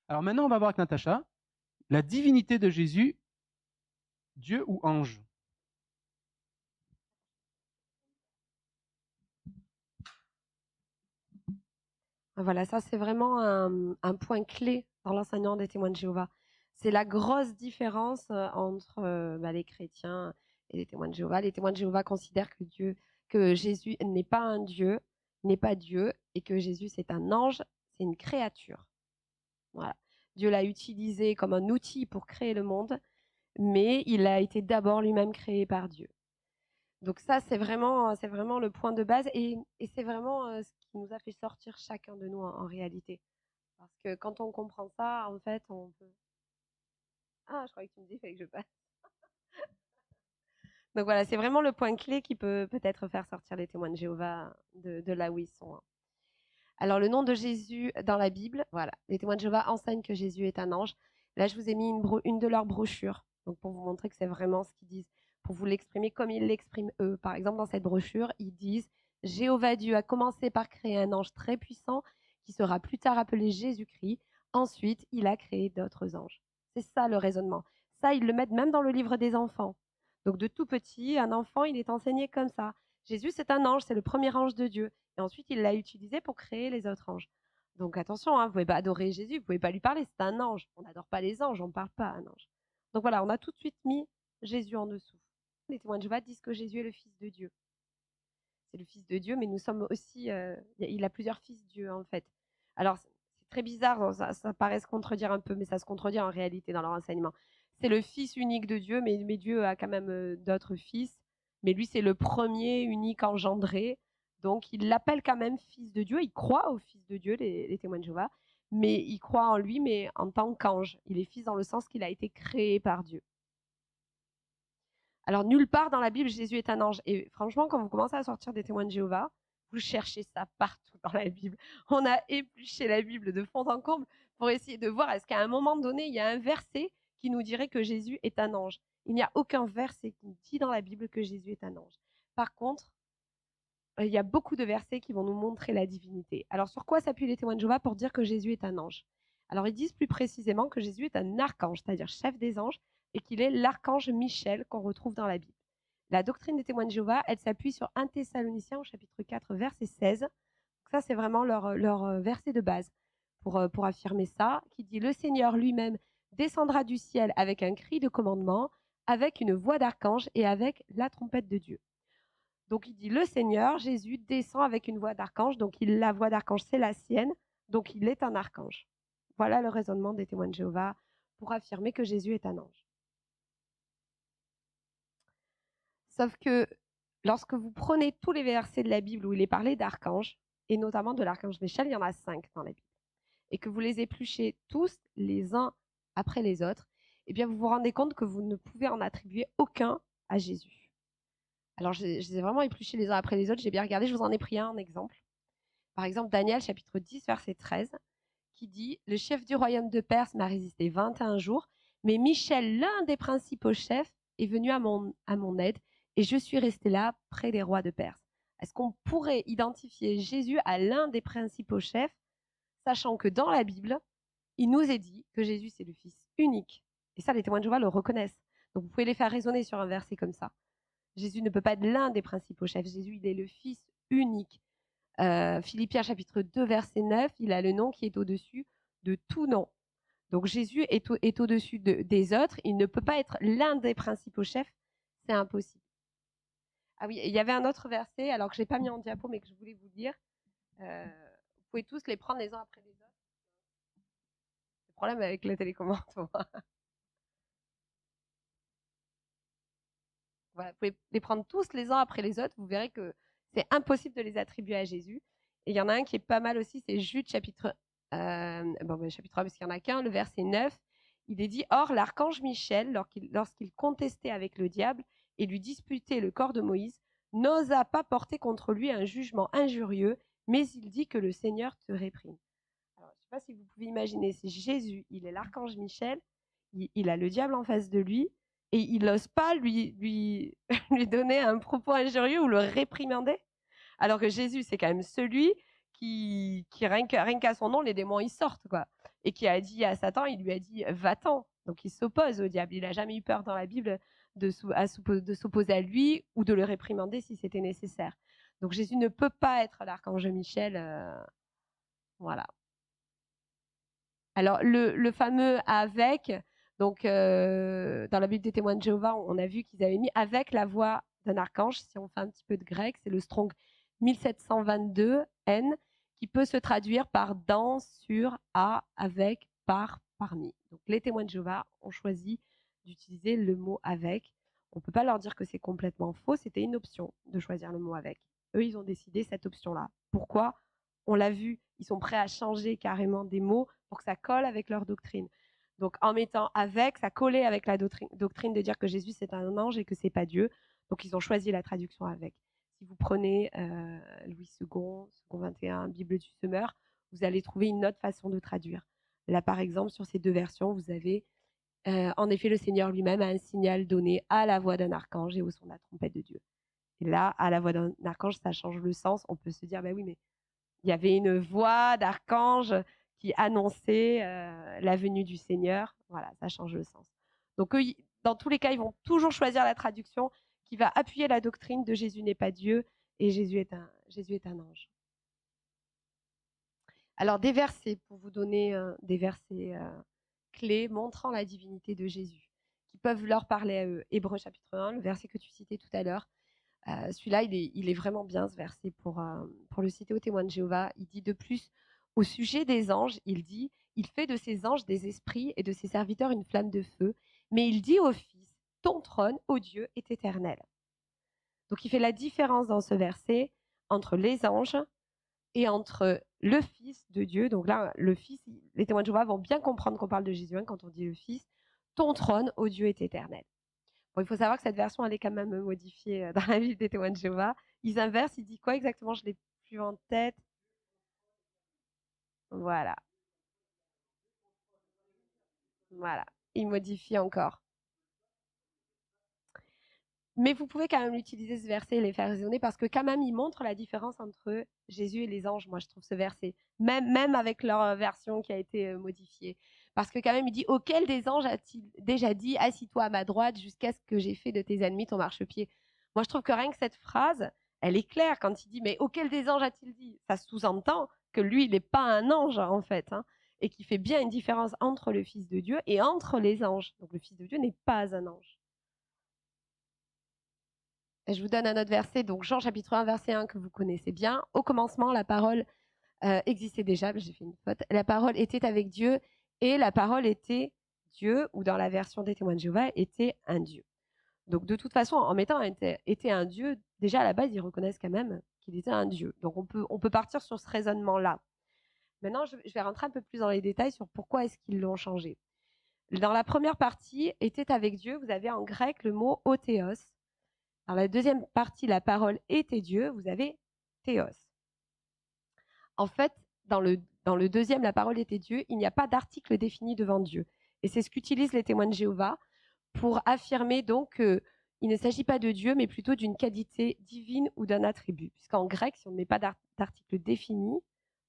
Alors maintenant, on va voir avec Natacha la divinité de Jésus, Dieu ou ange. Voilà, ça c'est vraiment un point clé dans l'enseignement des témoins de Jéhovah. C'est la grosse différence entre les chrétiens et les témoins de Jéhovah. Les témoins de Jéhovah considèrent que Jésus n'est pas un Dieu, n'est pas Dieu, et que Jésus c'est un ange, c'est une créature. Voilà. Dieu l'a utilisé comme un outil pour créer le monde, mais il a été d'abord lui-même créé par Dieu. Donc ça, c'est vraiment le point de base et c'est vraiment ce qui nous a fait sortir chacun de nous en réalité. Parce que quand on comprend ça, en fait, on peut... Ah, je croyais que tu me disais, il fallait que je passe. Donc voilà, c'est vraiment le point clé qui peut peut-être faire sortir les témoins de Jéhovah de là où ils sont, hein. Alors, le nom de Jésus dans la Bible, voilà, les témoins de Jéhovah enseignent que Jésus est un ange. Là, je vous ai mis une de leurs brochures, donc pour vous montrer que c'est vraiment ce qu'ils disent, pour vous l'exprimer comme ils l'expriment eux. Par exemple, dans cette brochure, ils disent Jéhovah Dieu a commencé par créer un ange très puissant qui sera plus tard appelé Jésus-Christ. Ensuite, il a créé d'autres anges. C'est ça le raisonnement. Ça, ils le mettent même dans le livre des enfants. Donc, de tout petit, un enfant, il est enseigné comme ça. Jésus, c'est un ange, c'est le premier ange de Dieu. Et ensuite, il l'a utilisé pour créer les autres anges. Donc attention, hein, vous ne pouvez pas adorer Jésus, vous ne pouvez pas lui parler, c'est un ange. On n'adore pas les anges, on ne parle pas à un ange. Donc voilà, on a tout de suite mis Jésus en dessous. Les témoins de Jéhovah disent que Jésus est le Fils de Dieu. C'est le Fils de Dieu, mais nous sommes aussi... il a plusieurs fils Dieu, en fait. Alors, c'est très bizarre, ça paraît se contredire un peu, mais ça se contredit en réalité dans leur enseignement. C'est le Fils unique de Dieu, mais Dieu a quand même d'autres fils. Mais lui, c'est le premier unique engendré. Donc, il l'appelle quand même Fils de Dieu. Il croit au Fils de Dieu, les témoins de Jéhovah. Mais il croit en lui, mais en tant qu'ange. Il est fils dans le sens qu'il a été créé par Dieu. Alors, nulle part dans la Bible, Jésus est un ange. Et franchement, quand vous commencez à sortir des témoins de Jéhovah, vous cherchez ça partout dans la Bible. On a épluché la Bible de fond en comble pour essayer de voir est-ce qu'à un moment donné, il y a un verset qui nous dirait que Jésus est un ange. Il n'y a aucun verset qui nous dit dans la Bible que Jésus est un ange. Par contre, il y a beaucoup de versets qui vont nous montrer la divinité. Alors, sur quoi s'appuient les témoins de Jéhovah pour dire que Jésus est un ange? Alors, ils disent plus précisément que Jésus est un archange, c'est-à-dire chef des anges, et qu'il est l'archange Michel qu'on retrouve dans la Bible. La doctrine des témoins de Jéhovah, elle s'appuie sur 1 Thessaloniciens au chapitre 4, verset 16. Donc ça, c'est vraiment leur verset de base pour affirmer ça, qui dit « Le Seigneur lui-même descendra du ciel avec un cri de commandement, avec une voix d'archange et avec la trompette de Dieu. » Donc il dit le Seigneur, Jésus, descend avec une voix d'archange. Donc la voix d'archange, c'est la sienne. Donc il est un archange. Voilà le raisonnement des témoins de Jéhovah pour affirmer que Jésus est un ange. Sauf que lorsque vous prenez tous les versets de la Bible où il est parlé d'archange, et notamment de l'archange Michel, il y en a 5 dans la Bible, et que vous les épluchez tous les uns après les autres, eh bien vous vous rendez compte que vous ne pouvez en attribuer aucun à Jésus. Alors, je les ai vraiment épluchés les uns après les autres. J'ai bien regardé. Je vous en ai pris un en exemple. Par exemple, Daniel, chapitre 10, verset 13, qui dit « Le chef du royaume de Perse m'a résisté 21 jours, mais Michel, l'un des principaux chefs, est venu à mon aide, et je suis resté là, près des rois de Perse. » Est-ce qu'on pourrait identifier Jésus à l'un des principaux chefs, sachant que dans la Bible, il nous est dit que Jésus, c'est le Fils unique. Et ça, les témoins de Jéhovah le reconnaissent. Donc, vous pouvez les faire raisonner sur un verset comme ça. Jésus ne peut pas être l'un des principaux chefs. Jésus, il est le Fils unique. Philippiens chapitre 2, verset 9, il a le nom qui est au-dessus de tout nom. Donc Jésus est au-dessus des autres. Il ne peut pas être l'un des principaux chefs. C'est impossible. Ah oui, il y avait un autre verset, alors que je n'ai pas mis en diapo, mais que je voulais vous lire. Vous pouvez tous les prendre les uns après les autres. Le problème avec la télécommande. Voilà, vous pouvez les prendre tous les uns après les autres. Vous verrez que c'est impossible de les attribuer à Jésus. Et il y en a un qui est pas mal aussi, c'est Jude chapitre 1, parce qu'il n'y en a qu'un, le verset 9. Il est dit « Or, l'archange Michel, lorsqu'il contestait avec le diable et lui disputait le corps de Moïse, n'osa pas porter contre lui un jugement injurieux, mais il dit que le Seigneur te réprime. » Alors, je ne sais pas si vous pouvez imaginer, c'est Jésus, il est l'archange Michel, il a le diable en face de lui, et il n'ose pas lui donner un propos injurieux ou le réprimander. Alors que Jésus, c'est quand même celui qui rien qu'à son nom, les démons, ils sortent, quoi. et qui a dit à Satan, il lui a dit « va-t'en ». Donc il s'oppose au diable. Il n'a jamais eu peur dans la Bible de s'opposer à lui ou de le réprimander si c'était nécessaire. Donc Jésus ne peut pas être l'archange Michel. Voilà. Alors le fameux « avec », donc dans la Bible des témoins de Jéhovah, on a vu qu'ils avaient mis « avec la voix d'un archange ». Si on fait un petit peu de grec, c'est le Strong 1722 N, qui peut se traduire par dans, sur, à, avec, par, parmi. Donc les témoins de Jéhovah ont choisi d'utiliser le mot avec. On ne peut pas leur dire que c'est complètement faux, c'était une option de choisir le mot avec. Eux, ils ont décidé cette option-là. Pourquoi? On l'a vu, ils sont prêts à changer carrément des mots pour que ça colle avec leur doctrine. Donc en mettant avec, ça collait avec la doctrine de dire que Jésus c'est un ange et que c'est pas Dieu. Donc ils ont choisi la traduction avec. Si vous prenez Louis II, Second 21, Bible du Semeur, vous allez trouver une autre façon de traduire. Là, par exemple, sur ces deux versions, vous avez en effet, le Seigneur lui-même a un signal donné à la voix d'un archange et au son de la trompette de Dieu. Et là, à la voix d'un archange, ça change le sens. On peut se dire, bah oui, mais il y avait une voix d'archange qui annonçait la venue du Seigneur. Voilà, ça change le sens. Donc, eux, dans tous les cas, ils vont toujours choisir la traduction qui va appuyer la doctrine de Jésus n'est pas Dieu et Jésus est un ange. Alors, des versets, pour vous donner des versets clés montrant la divinité de Jésus, qui peuvent leur parler à eux. Hébreux chapitre 1, le verset que tu citais tout à l'heure. Celui-là, il est vraiment bien, ce verset, pour le citer aux témoins de Jéhovah. Il dit de plus, au sujet des anges, il dit, il fait de ses anges des esprits et de ses serviteurs une flamme de feu, mais il dit au Fils, ton trône, ô Dieu, est éternel. Donc il fait la différence dans ce verset entre les anges et entre le Fils de Dieu. Donc là, le Fils, les témoins de Jéhovah vont bien comprendre qu'on parle de Jésus quand on dit le Fils, ton trône, ô Dieu, est éternel. Bon, il faut savoir que cette version, elle est quand même modifiée dans la Bible des témoins de Jéhovah. Ils inversent, ils disent quoi exactement? Je ne l'ai plus en tête. Voilà. Voilà. Ils modifient encore. Mais vous pouvez quand même utiliser ce verset et les faire résonner parce que quand même, il montre la différence entre Jésus et les anges, moi je trouve ce verset. Même avec leur version qui a été modifiée. Parce que quand même, il dit, auquel des anges a-t-il déjà dit, assis-toi à ma droite jusqu'à ce que j'ai fait de tes ennemis ton marchepied. Moi je trouve que rien que cette phrase, elle est claire quand il dit, mais auquel des anges a-t-il dit? Ça sous-entend que lui, il n'est pas un ange en fait, hein, et qui fait bien une différence entre le Fils de Dieu et entre les anges. Donc le Fils de Dieu n'est pas un ange. Je vous donne un autre verset, donc Jean chapitre 1, verset 1 que vous connaissez bien. Au commencement, la parole existait déjà, j'ai fait une faute. La parole était avec Dieu et la parole était Dieu, ou dans la version des témoins de Jéhovah, était un Dieu. Donc de toute façon, en mettant était un Dieu, déjà à la base, ils reconnaissent quand même qu'il était un Dieu. Donc on peut partir sur ce raisonnement-là. Maintenant, je vais rentrer un peu plus dans les détails sur pourquoi est-ce qu'ils l'ont changé. Dans la première partie, était avec Dieu, vous avez en grec le mot othéos. Dans la deuxième partie, la parole était Dieu, vous avez théos. En fait, dans le deuxième, la parole était Dieu, il n'y a pas d'article défini devant Dieu. Et c'est ce qu'utilisent les témoins de Jéhovah pour affirmer donc qu'il ne s'agit pas de Dieu, mais plutôt d'une qualité divine ou d'un attribut. Puisqu'en grec, si on ne met pas d'article défini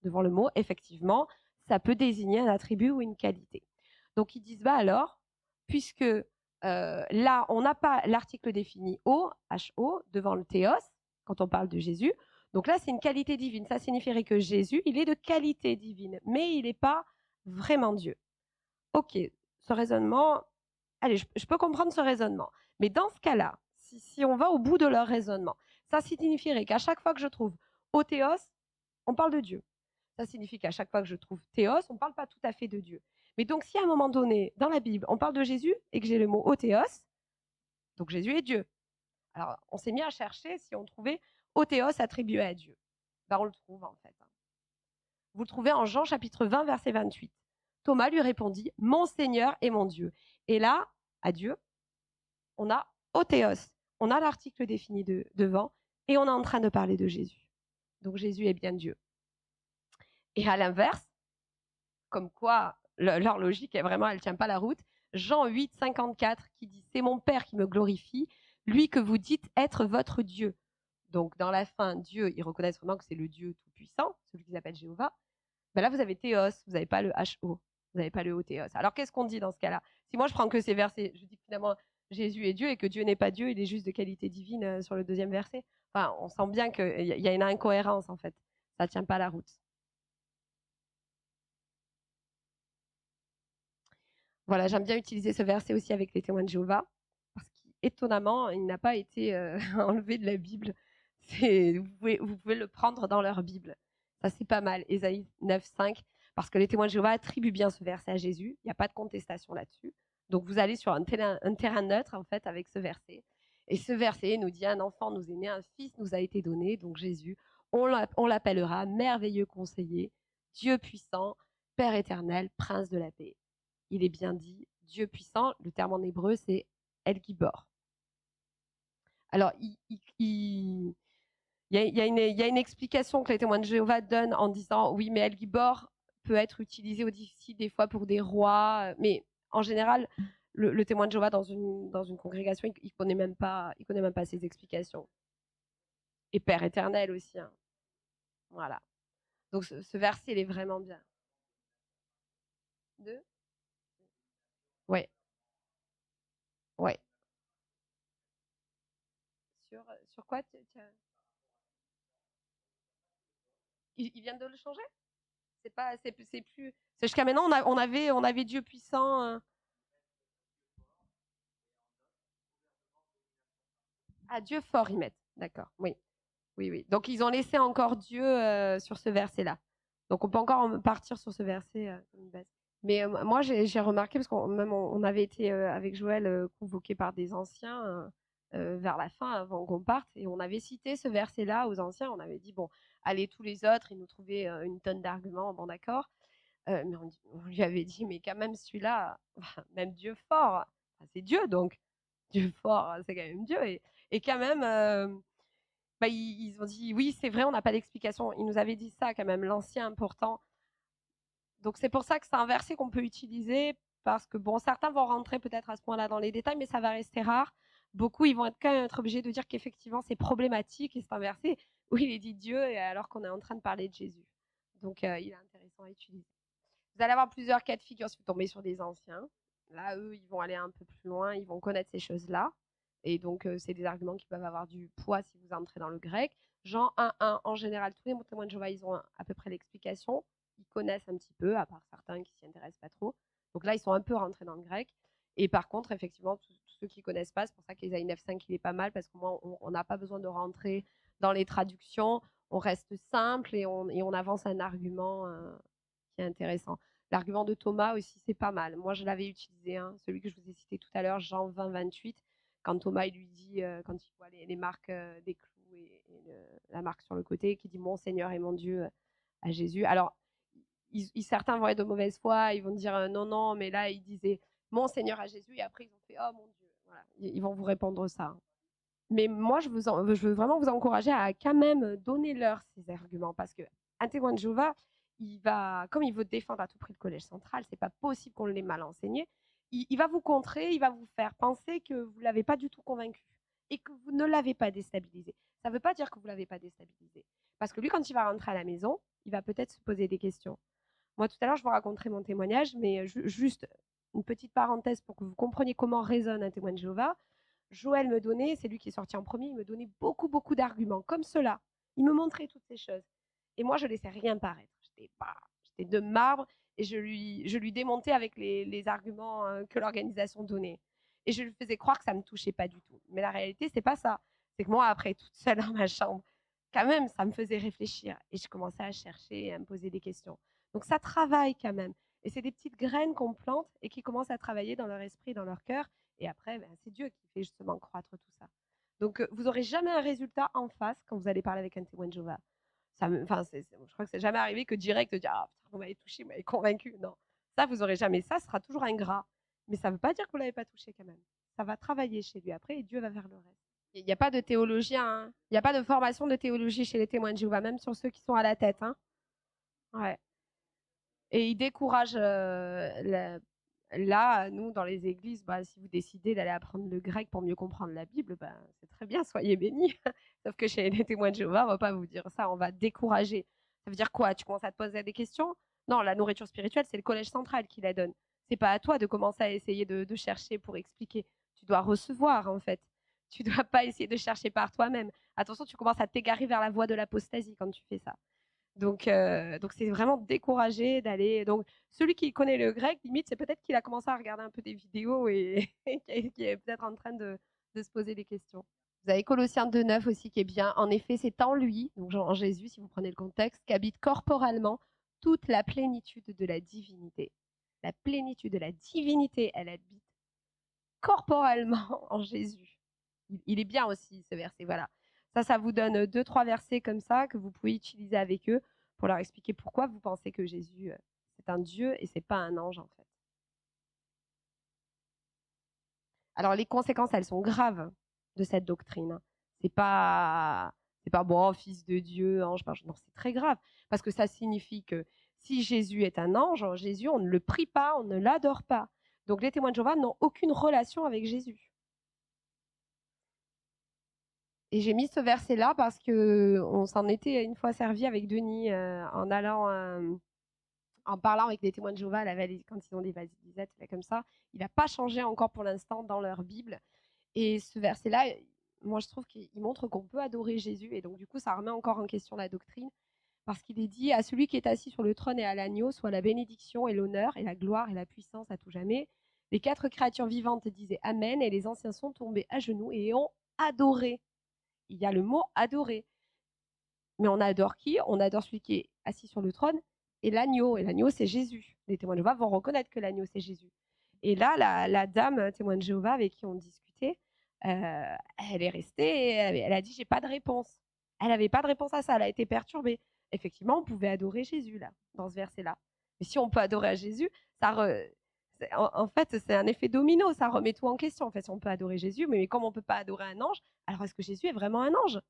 devant le mot, effectivement, ça peut désigner un attribut ou une qualité. Donc ils disent, bah alors, puisque là, on n'a pas l'article défini O, H-O, devant le théos, quand on parle de Jésus. Donc là, c'est une qualité divine. Ça signifierait que Jésus, il est de qualité divine, mais il n'est pas vraiment Dieu. Ok, ce raisonnement, allez, je peux comprendre ce raisonnement. Mais dans ce cas-là, si on va au bout de leur raisonnement, ça signifierait qu'à chaque fois que je trouve Othéos, on parle de Dieu. Ça signifie qu'à chaque fois que je trouve Théos, on ne parle pas tout à fait de Dieu. Mais donc, si à un moment donné, dans la Bible, on parle de Jésus et que j'ai le mot Othéos, donc Jésus est Dieu. Alors, on s'est mis à chercher si on trouvait Othéos attribué à Dieu. Ben, on le trouve en fait. Vous le trouvez en Jean chapitre 20, verset 28. Thomas lui répondit, mon Seigneur et mon Dieu. Et là, à Dieu, on a Othéos. On a l'article défini devant et on est en train de parler de Jésus. Donc Jésus est bien Dieu. Et à l'inverse, comme quoi leur logique est vraiment, elle ne tient pas la route, Jean 8, 54 qui dit, c'est mon Père qui me glorifie, lui que vous dites être votre Dieu. Donc dans la fin, Dieu, ils reconnaissent vraiment que c'est le Dieu tout-puissant, celui qu'ils appellent Jéhovah. Ben là, vous avez Théos, vous n'avez pas le H-O. Vous n'avez pas le Théos. Alors qu'est-ce qu'on dit dans ce cas-là? Si moi je prends que ces versets, je dis que finalement Jésus est Dieu et que Dieu n'est pas Dieu, il est juste de qualité divine sur le deuxième verset. Enfin, on sent bien qu'il y a une incohérence en fait. Ça tient pas la route. Voilà, j'aime bien utiliser ce verset aussi avec les témoins de Jéhovah, parce qu'étonnamment, il n'a pas été enlevé de la Bible. Vous pouvez le prendre dans leur Bible. Ça, c'est pas mal. Ésaïe 9,5, parce que les témoins de Jéhovah attribuent bien ce verset à Jésus. Il n'y a pas de contestation là-dessus. Donc, vous allez sur un terrain neutre, en fait, avec ce verset. Et ce verset nous dit, un enfant nous est né, un fils nous a été donné, donc Jésus. On l'appellera merveilleux conseiller, Dieu puissant, Père éternel, prince de la paix. Il est bien dit Dieu puissant. Le terme en hébreu, c'est El Gibor. Alors, il y a une explication que les témoins de Jéhovah donnent en disant oui, mais El Gibor peut être utilisé aussi des fois pour des rois, mais en général, le témoin de Jéhovah dans une congrégation, il connaît même pas ces explications. Et Père éternel aussi. Hein. Voilà. Donc ce verset, il est vraiment bien. Deux. Ouais. Ouais. Sur quoi ils viennent de le changer? C'est plus. Jusqu'à maintenant, on avait Dieu puissant. Ah, Dieu fort, ils mettent. D'accord. Oui. Oui, oui. Donc, ils ont laissé encore Dieu sur ce verset-là. Donc, on peut encore partir sur ce verset comme une base. Mais moi, j'ai remarqué, parce qu'on avait été avec Joël convoqué par des anciens vers la fin, avant qu'on parte, et on avait cité ce verset-là aux anciens. On avait dit, bon, allez, tous les autres, ils nous trouvaient une tonne d'arguments, bon, d'accord. Mais on lui avait dit, mais quand même celui-là, même Dieu fort, c'est Dieu donc. Dieu fort, c'est quand même Dieu. Et quand même, ils ont dit, oui, c'est vrai, on n'a pas d'explication. Ils nous avaient dit ça quand même, l'ancien important. Donc c'est pour ça que c'est un verset qu'on peut utiliser, parce que bon, certains vont rentrer peut-être à ce point-là dans les détails, mais ça va rester rare. Beaucoup, ils vont quand même être obligés de dire qu'effectivement, c'est problématique, et c'est un verset où il est dit Dieu, alors qu'on est en train de parler de Jésus. Donc il est intéressant à utiliser. Vous allez avoir plusieurs cas de figure si vous tombez sur des anciens. Là, eux, ils vont aller un peu plus loin, ils vont connaître ces choses-là. Et donc, c'est des arguments qui peuvent avoir du poids si vous entrez dans le grec. Jean 1.1, en général, tous les témoins de Jéhovah, ils ont à peu près l'explication. Ils connaissent un petit peu, à part certains qui s'y intéressent pas trop. Donc là, ils sont un peu rentrés dans le grec. Et par contre, effectivement, tous ceux qui connaissent pas, c'est pour ça qu'Ésaïe 9.5, il est pas mal, parce qu'au moins, on n'a pas besoin de rentrer dans les traductions. On reste simple et on avance un argument qui est intéressant. L'argument de Thomas aussi, c'est pas mal. Moi, je l'avais utilisé, hein, celui que je vous ai cité tout à l'heure, Jean 20, 28, quand Thomas il lui dit, quand il voit les marques des clous et la marque sur le côté, qui dit mon Seigneur et mon Dieu à Jésus. Alors, certains vont être de mauvaise foi, ils vont dire non, non, mais là, il disait mon Seigneur à Jésus, et après, ils ont fait oh mon Dieu. Voilà. Ils vont vous répondre ça. Mais moi, je veux vraiment vous encourager à quand même donner-leur ces arguments, parce qu'un témoin de Jéhovah, comme il veut défendre à tout prix le collège central, c'est pas possible qu'on l'ait mal enseigné. Il va vous contrer, il va vous faire penser que vous l'avez pas du tout convaincu et que vous ne l'avez pas déstabilisé. Ça ne veut pas dire que vous l'avez pas déstabilisé, parce que lui, quand il va rentrer à la maison, il va peut-être se poser des questions. Moi, tout à l'heure, je vous raconterai mon témoignage, mais juste une petite parenthèse pour que vous compreniez comment résonne un témoin de Jéhovah. Joël me donnait, c'est lui qui est sorti en premier, il me donnait beaucoup, beaucoup d'arguments, comme cela. Il me montrait toutes ces choses. Et moi, je ne laissais rien paraître. J'étais de marbre et je lui démontais avec les arguments que l'organisation donnait. Et je lui faisais croire que ça ne me touchait pas du tout. Mais la réalité, c'est pas ça. C'est que moi, après, toute seule dans ma chambre, quand même, ça me faisait réfléchir. Et je commençais à chercher et à me poser des questions. Donc ça travaille quand même. Et c'est des petites graines qu'on plante et qui commencent à travailler dans leur esprit, dans leur cœur. Et après, c'est Dieu qui fait justement croître tout ça. Donc, vous n'aurez jamais un résultat en face quand vous allez parler avec un témoin de Jéhovah. Je crois que c'est jamais arrivé que direct de dire ah, putain, vous m'avez touché, vous m'avez convaincu. Non, ça, vous n'aurez jamais. Ça sera toujours ingrat. Mais ça ne veut pas dire que vous ne l'avez pas touché quand même. Ça va travailler chez lui après et Dieu va faire le reste. Il n'y a pas de théologien, hein. Il n'y a pas de formation de théologie chez les témoins de Jéhovah, même sur ceux qui sont à la tête. Hein. Ouais. Et ils découragent là, nous, dans les églises, si vous décidez d'aller apprendre le grec pour mieux comprendre la Bible, c'est très bien, soyez bénis. Sauf que chez les témoins de Jéhovah, on ne va pas vous dire ça, on va décourager. Ça veut dire quoi? Tu commences à te poser des questions? Non, la nourriture spirituelle, c'est le collège central qui la donne. C'est pas à toi de commencer à essayer de chercher pour expliquer. Tu dois recevoir, en fait. Tu dois pas essayer de chercher par toi-même. Attention, tu commences à t'égarer vers la voie de l'apostasie quand tu fais ça. Donc c'est vraiment découragé d'aller. Donc, celui qui connaît le grec, limite, c'est peut-être qu'il a commencé à regarder un peu des vidéos et qui est peut-être en train de se poser des questions. Vous avez Colossiens 2,9 aussi qui est bien. En effet, c'est en lui, donc en Jésus, si vous prenez le contexte, qu'habite corporellement toute la plénitude de la divinité. La plénitude de la divinité, elle habite corporellement en Jésus. Il est bien aussi ce verset, voilà. Ça vous donne 2-3 versets comme ça que vous pouvez utiliser avec eux pour leur expliquer pourquoi vous pensez que Jésus, c'est un Dieu et c'est pas un ange en fait. Alors les conséquences, elles sont graves de cette doctrine. C'est pas bon, fils de Dieu, ange, non, c'est très grave parce que ça signifie que si Jésus est un ange, Jésus, on ne le prie pas, on ne l'adore pas. Donc les témoins de Jéhovah n'ont aucune relation avec Jésus. Et j'ai mis ce verset-là parce que on s'en était une fois servi avec Denis en allant, en parlant avec des témoins de Jéhovah quand ils ont des valisettes là, comme ça. Il n'a pas changé encore pour l'instant dans leur Bible. Et ce verset-là, moi je trouve qu'il montre qu'on peut adorer Jésus. Et donc du coup, ça remet encore en question la doctrine. Parce qu'il est dit, à celui qui est assis sur le trône et à l'agneau, soit la bénédiction et l'honneur et la gloire et la puissance à tout jamais. Les 4 créatures vivantes disaient Amen, et les anciens sont tombés à genoux et ont adoré. Il y a le mot adorer. Mais on adore qui? On adore celui qui est assis sur le trône et l'agneau. Et l'agneau, c'est Jésus. Les témoins de Jéhovah vont reconnaître que l'agneau, c'est Jésus. Et là, la dame témoin de Jéhovah avec qui on discutait, elle est restée, elle a dit, j'ai pas de réponse. Elle n'avait pas de réponse à ça, elle a été perturbée. Effectivement, on pouvait adorer Jésus, là, dans ce verset-là. Mais si on peut adorer à Jésus, en fait, c'est un effet domino, ça remet tout en question. En fait, si on peut adorer Jésus, mais comme on ne peut pas adorer un ange, alors est-ce que Jésus est vraiment un ange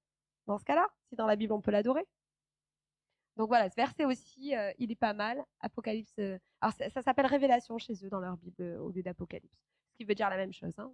dans ce cas-là, si dans la Bible on peut l'adorer? Donc voilà, ce verset aussi, il est pas mal. Apocalypse. Alors ça s'appelle Révélation chez eux dans leur Bible au lieu d'Apocalypse, ce qui veut dire la même chose. Hein.